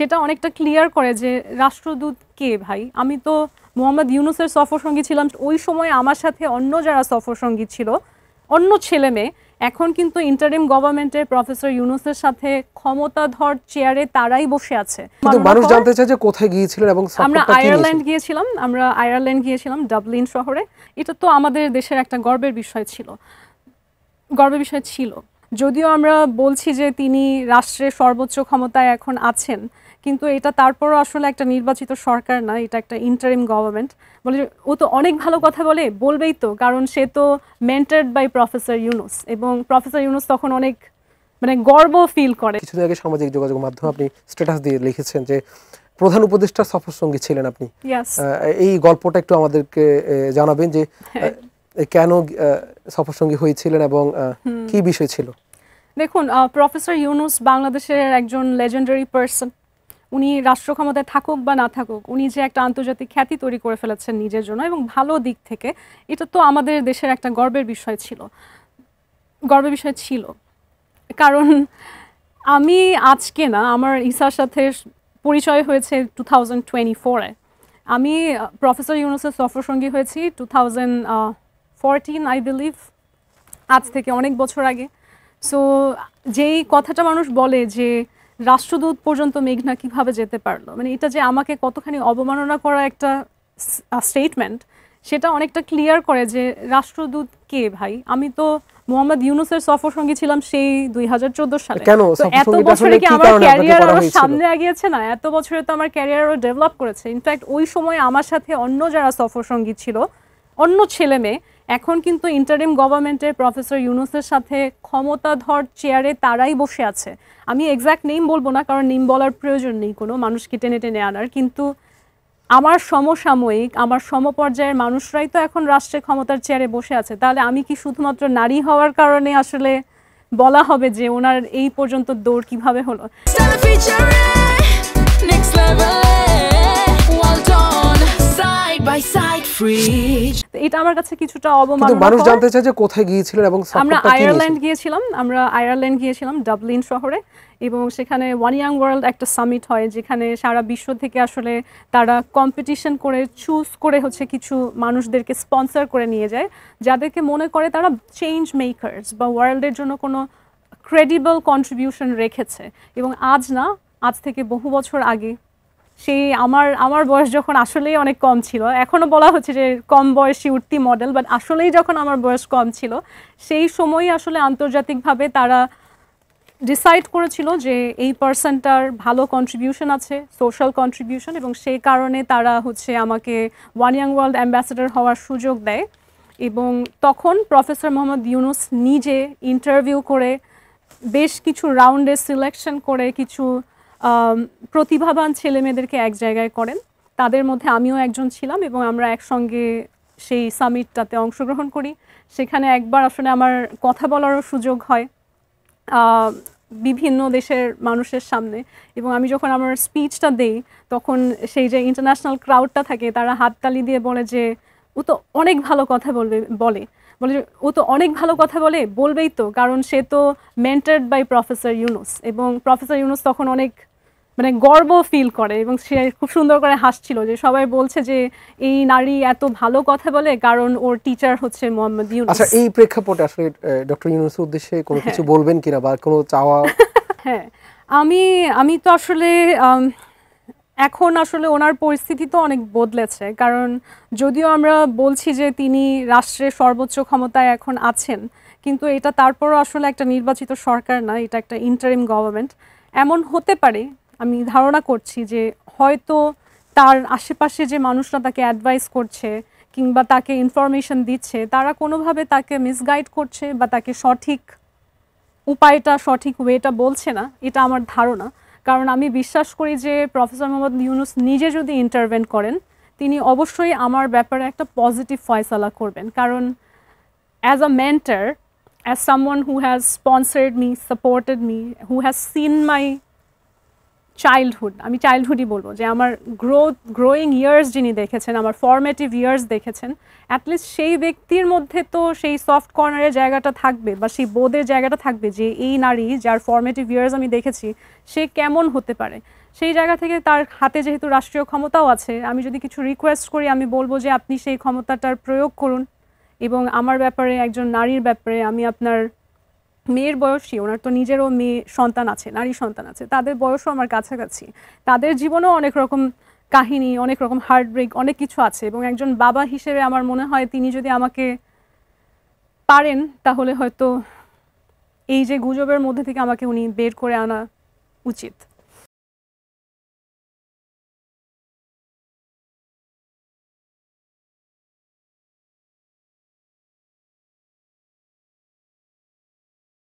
সেটা অনেকটা ক্লিয়ার করে যে রাষ্ট্রদূত কে ভাই। আমি তো মোহাম্মদ ইউনূসের সফরসঙ্গী ছিলাম, ওই সময় আমার সাথে অন্য যারা সফরসঙ্গী ছিল, অন্য ছেলে মেয়ে, এখন কিন্তু ইন্টারিম গভর্নমেন্টের প্রফেসর ইউনূসের সাথে ক্ষমতাধর চেয়ারে তারাই বসে আছে। কিন্তু মানুষ জানতে চায় যে কোথায় গিয়েছিলেন এবং আমরা আয়ারল্যান্ড গিয়েছিলাম ডাবলিন শহরে। এটা তো আমাদের দেশের একটা গর্বের বিষয় ছিল। যদিও আমরা বলছি যে তিনি রাষ্ট্রের সর্বোচ্চ ক্ষমতায় এখন আছেন, কিন্তু এটা তারপরও আসলে একটা নির্বাচিত সরকার না, এটা একটা ইন্টারিম গভর্নমেন্ট। বলে ও তো অনেক ভালো কথা বলবেই তো, কারণ সে তো মেন্টরড বাই প্রফেসর ইউনূস, এবং প্রফেসর ইউনূস তখন অনেক গর্ব ফিল করে। কিছুদিন আগে সামাজিক যোগাযোগ মাধ্যমে আপনি স্ট্যাটাস দিয়ে লিখেছেন যে প্রধান উপদেষ্টার সফরসঙ্গী ছিলেন আপনি। এই গল্পটা একটু আমাদেরকে জানাবেন যে কেন সফরসঙ্গী হয়েছিলেন এবং কি বিষয় ছিল? দেখুন, প্রফেসর ইউনূস বাংলাদেশের একজন লেজেন্ডারি পারসন। উনি রাষ্ট্র ক্ষমতায় থাকুক বা না থাকুক, উনি যে একটা আন্তর্জাতিক খ্যাতি তৈরি করে ফেলেছেন নিজের জন্য এবং ভালো দিক থেকে, এটা তো আমাদের দেশের একটা গর্বের বিষয় ছিল। কারণ আমি আজকে না, আমার ঈসার সাথে পরিচয় হয়েছে 2024-এ। আমি প্রফেসর ইউনূসের সফরসঙ্গী হয়েছি 2014 আই বিলিভ, আজ থেকে অনেক বছর আগে। সো যেই কথাটা মানুষ বলে যে রাষ্ট্রদূত পর্যন্ত মেঘনা কিভাবে যেতে পারলো, এটা যে আমাকে কতখানি অবমাননা করা একটা স্টেটমেন্ট, সেটা অনেকটা ক্লিয়ার করে যে রাষ্ট্রদূত কে ভাই। আমি তো মোহাম্মদ ইউনূসের সফরসঙ্গী ছিলাম সেই 2014 সালে। এত বছরে কি আমার ক্যারিয়ার আরো সামনে এগিয়েছে না? এত বছরে তো আমার ক্যারিয়ার আরো ডেভেলপ করেছে। ইনফ্যাক্ট ওই সময় আমার সাথে অন্য যারা সফরসঙ্গী ছিল, অন্য ছেলে মেয়ে, এখন কিন্তু ইন্টারিম গভর্নমেন্টের প্রফেসর ইউনূসের সাথে ক্ষমতাধর চেয়ারে তারাই বসে আছে। আমি এক্স্যাক্ট নেম বলবো না, কারণ নেম বলার প্রয়োজন নেই কোনো মানুষকে টেনে টেনে আনার, কিন্তু আমার সমসাময়িক, আমার সমপর্যায়ের মানুষরাই তো এখন রাষ্ট্রের ক্ষমতার চেয়ারে বসে আছে। তাহলে আমি কি শুধুমাত্র নারী হওয়ার কারণে আসলে বলা হবে যে ওনার এই পর্যন্ত দৌড় কিভাবে হলো? এটা আমার কাছে কিছুটা অবমাননা। মানুষ জানতে চায় যে কোথায় গিয়েছিলেন এবং আমরা আয়ারল্যান্ড গিয়েছিলাম ডাবলিন শহরে, এবং সেখানে ওয়ান ইয়াং ওয়ার্ল্ড একটা সামিট হয়, যেখানে সারা বিশ্ব থেকে আসলে তারা কম্পিটিশন করে চুজ করে কিছু মানুষদেরকে স্পন্সর করে নিয়ে যায়, যাদেরকে মনে করে তারা চেঞ্জ মেকার্স বা ওয়ার্ল্ডের জন্য কোনো ক্রেডিবল কন্ট্রিবিউশন রেখেছে। এবং আজ থেকে বহু বছর আগে, সেই আমার বয়স যখন আসলেই অনেক কম ছিল, এখনও বলা হচ্ছে যে কম বয়সী উঠতি মডেল, বাট আসলেই যখন আমার বয়স কম ছিল, সেই সময়ই আসলে আন্তর্জাতিকভাবে তারা ডিসাইড করেছিল যে এই পার্সনটার ভালো কন্ট্রিবিউশন আছে, সোশ্যাল কন্ট্রিবিউশন, এবং সেই কারণে তারা আমাকে ওয়ান ইয়াং ওয়ার্ল্ড অ্যাম্বাসেডর হওয়ার সুযোগ দেয়। এবং তখন প্রফেসর মোহাম্মদ ইউনূস নিজে ইন্টারভিউ করে, বেশ কিছু রাউন্ডে সিলেকশন করে কিছু প্রতিভাবান ছেলেমেয়েদেরকে এক জায়গায় করেন। তাদের মধ্যে আমিও একজন ছিলাম, এবং আমরা একসঙ্গে সেই সামিটটাতে অংশগ্রহণ করি। সেখানে একবার আসলে আমার কথা বলারও সুযোগ হয় বিভিন্ন দেশের মানুষের সামনে, এবং আমি যখন আমার স্পিচটা দেই, তখন সেই যে ইন্টারন্যাশনাল ক্রাউডটা থাকে, তারা হাততালি দিয়ে বলে যে ও তো অনেক ভালো কথা বলবেই তো, কারণ সে তো মেন্টরড বাই প্রফেসর ইউনূস, এবং প্রফেসর ইউনূস তখন অনেক গর্ব ফিল করে, এবং সে খুব সুন্দর করে হাসছিল যে সবাই বলছে যে এই নারী এত ভালো কথা বলে কারণ ওর টিচার হচ্ছে মোহাম্মদ ইউনূস। আচ্ছা, এই প্রেক্ষাপটে আসলে ডক্টর ইউনূসের উদ্দেশ্যে কোনো কিছু বলবেন কিনা বা কোনো চাওয়া? হ্যাঁ, আমি তো আসলে এখন আসলে ওনার পরিস্থিতি তো অনেক বদলেছে, কারণ যদিও আমরা বলছি যে তিনি রাষ্ট্রের সর্বোচ্চ ক্ষমতায় এখন আছেন, কিন্তু এটা তারপরও আসলে একটা নির্বাচিত সরকার না, এটা একটা ইন্টারিম গভর্নমেন্ট। এমন হতে পারে, আমি ধারণা করছি যে হয়তো তার আশেপাশে যে মানুষরা তাকে অ্যাডভাইস করছে কিংবা তাকে ইনফরমেশন দিচ্ছে, তারা কোনোভাবে তাকে মিসগাইড করছে বা তাকে সঠিক ওয়েটা বলছে না, এটা আমার ধারণা। কারণ আমি বিশ্বাস করি যে প্রফেসর মোহাম্মদ ইউনূস নিজে যদি ইন্টারভেন করেন, তিনি অবশ্যই আমার ব্যাপারে একটা পজিটিভ ফয়সালা করবেন। কারণ as a mentor, as someone who has sponsored me, supported me, who has seen my childhood, আমি চাইল্ডহুডই বলবো, যে আমার গ্রোয়িং ইয়ার্স যিনি দেখেছেন, আমার ফরমেটিভ ইয়ার্স দেখেছেন, অ্যাটলিস্ট সেই ব্যক্তির মধ্যে তো সেই সফট কর্নারের জায়গাটা থাকবে বা সেই বোধের জায়গাটা থাকবে যে এই নারী যার ফরমেটিভ ইয়ার্স আমি দেখেছি, সে কেমন হতে পারে। সেই জায়গা থেকে তার হাতে যেহেতু রাষ্ট্রীয় ক্ষমতাও আছে, আমি যদি কিছু রিকোয়েস্ট করি আমি বলবো যে আপনি সেই ক্ষমতাটার প্রয়োগ করুন এবং আমার ব্যাপারে, একজন নারীর ব্যাপারে, আমি আপনার মেয়ের বয়সী, ওনার তো নিজেরও মেয়ে সন্তান আছে, নারী সন্তান আছে, তাদের বয়সও আমার কাছাকাছি, তাদের জীবনেও অনেক রকম কাহিনী, অনেক রকম হার্টব্রেক, অনেক কিছু আছে এবং একজন বাবা হিসেবে আমার মনে হয় তিনি যদি আমাকে পারেন তাহলে হয়তো এই যে গুজবের মধ্যে থেকে আমাকে উনি বের করে আনা উচিত।